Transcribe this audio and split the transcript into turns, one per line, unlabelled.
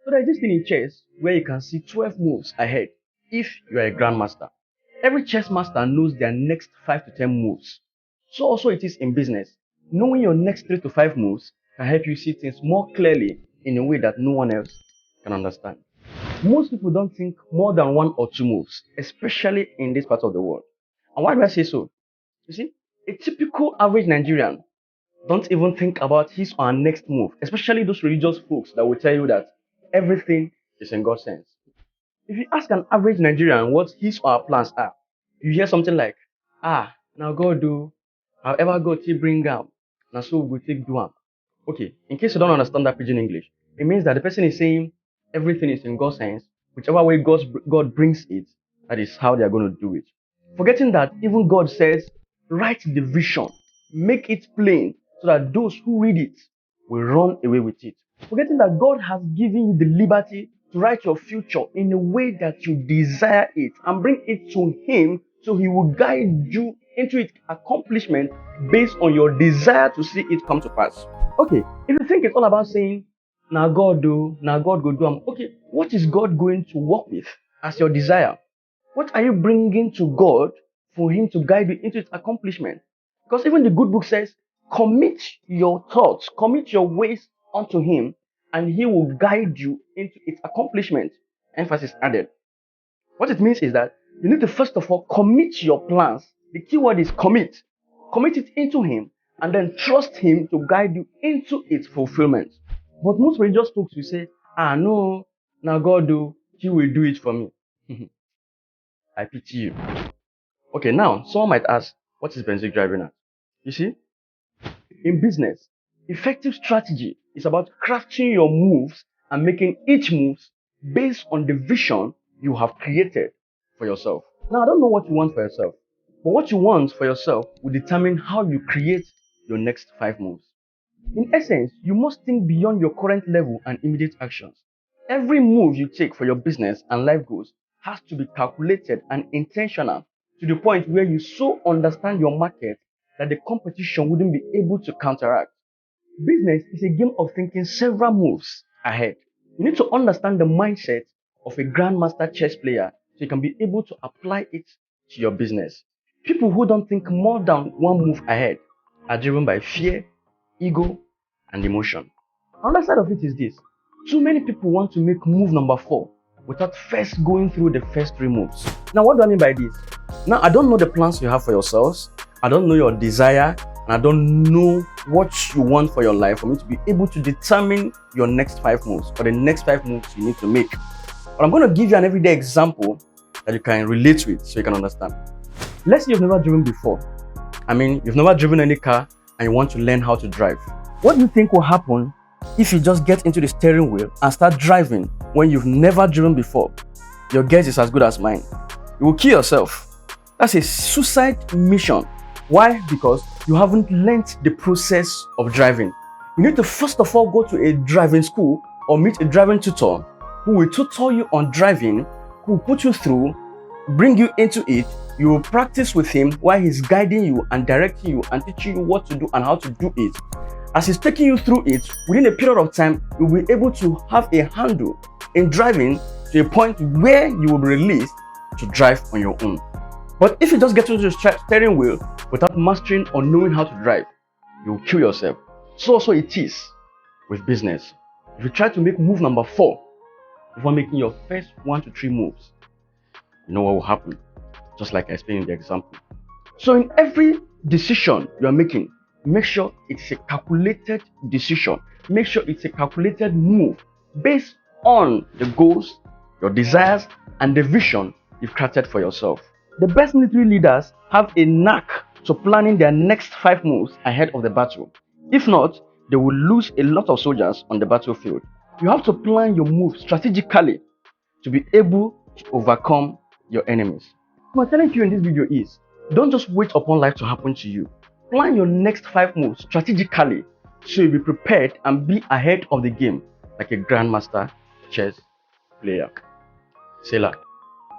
So there is this thing in chess where you can see 12 moves ahead if you are a grandmaster. Every chess master knows their next 5 to 10 moves. So also it is in business. Knowing your next 3 to 5 moves can help you see things more clearly in a way that no one else can understand. Most people don't think more than 1 or 2 moves, especially in this part of the world. And why do I say so? You see, a typical average Nigerian don't even think about his or her next move, especially those religious folks that will tell you that everything is in God's hands. If you ask an average Nigerian what his or her plans are, you hear something like, now God do, however God take bring am, now so we go take do am. Okay, in case you don't understand that pidgin English, it means that the person is saying everything is in God's hands, whichever way God brings it, that is how they are going to do it. Forgetting that even God says, write the vision, make it plain, so that those who read it will run away with it. Forgetting that God has given you the liberty to write your future in a way that you desire it and bring it to Him, so He will guide you into its accomplishment based on your desire to see it come to pass. Okay, if you think it's all about saying, now God do, now God go do, okay, what is God going to work with as your desire? What are you bringing to God for Him to guide you into its accomplishment? Because even the good book says, commit your thoughts, commit your ways unto Him, and He will guide you into its accomplishment. Emphasis added. What it means is that you need to first of all commit your plans. The key word is commit. Commit it into Him, and then trust Him to guide you into its fulfillment. But most religious folks will say, no, now God do, He will do it for me. I pity you. Okay, now someone might ask, what is basic driving at? You see, in business, effective strategy is about crafting your moves and making each move based on the vision you have created for yourself. Now, I don't know what you want for yourself, but what you want for yourself will determine how you create your next 5 moves. In essence, you must think beyond your current level and immediate actions. Every move you take for your business and life goals has to be calculated and intentional to the point where you so understand your market that the competition wouldn't be able to counteract. Business is a game of thinking several moves ahead. You need to understand the mindset of a grandmaster chess player so you can be able to apply it to your business. People who don't think more than 1 move ahead are driven by fear, ego, and emotion. Another side of it is this. Too many people want to make move number 4 without first going through the first 3 moves. Now, what do I mean by this? Now, I don't know the plans you have for yourselves. I don't know your desire, and I don't know what you want for your life for me to be able to determine your next 5 moves or the next 5 moves you need to make. But I'm going to give you an everyday example that you can relate with so you can understand. Let's say you've never driven before. You've never driven any car and you want to learn how to drive. What do you think will happen if you just get into the steering wheel and start driving when you've never driven before? Your guess is as good as mine. You will kill yourself. That's a suicide mission. Why? Because you haven't learnt the process of driving. You need to first of all go to a driving school or meet a driving tutor who will tutor you on driving, who will put you through, bring you into it. You will practice with him while he's guiding you and directing you and teaching you what to do and how to do it. As he's taking you through it, within a period of time, you'll be able to have a handle in driving to a point where you will be released to drive on your own. But if you just get into the steering wheel without mastering or knowing how to drive, you will kill yourself. So also it is with business. If you try to make move number 4 before making your first 1 to 3 moves, you know what will happen, just like I explained in the example. So in every decision you are making, make sure it's a calculated decision. Make sure it's a calculated move based on the goals, your desires, and the vision you've crafted for yourself. The best military leaders have a knack to planning their next 5 moves ahead of the battle. If not, they will lose a lot of soldiers on the battlefield. You have to plan your moves strategically to be able to overcome your enemies. What I'm telling you in this video is, don't just wait upon life to happen to you. Plan your next 5 moves strategically so you'll be prepared and be ahead of the game like a grandmaster chess player. Selah.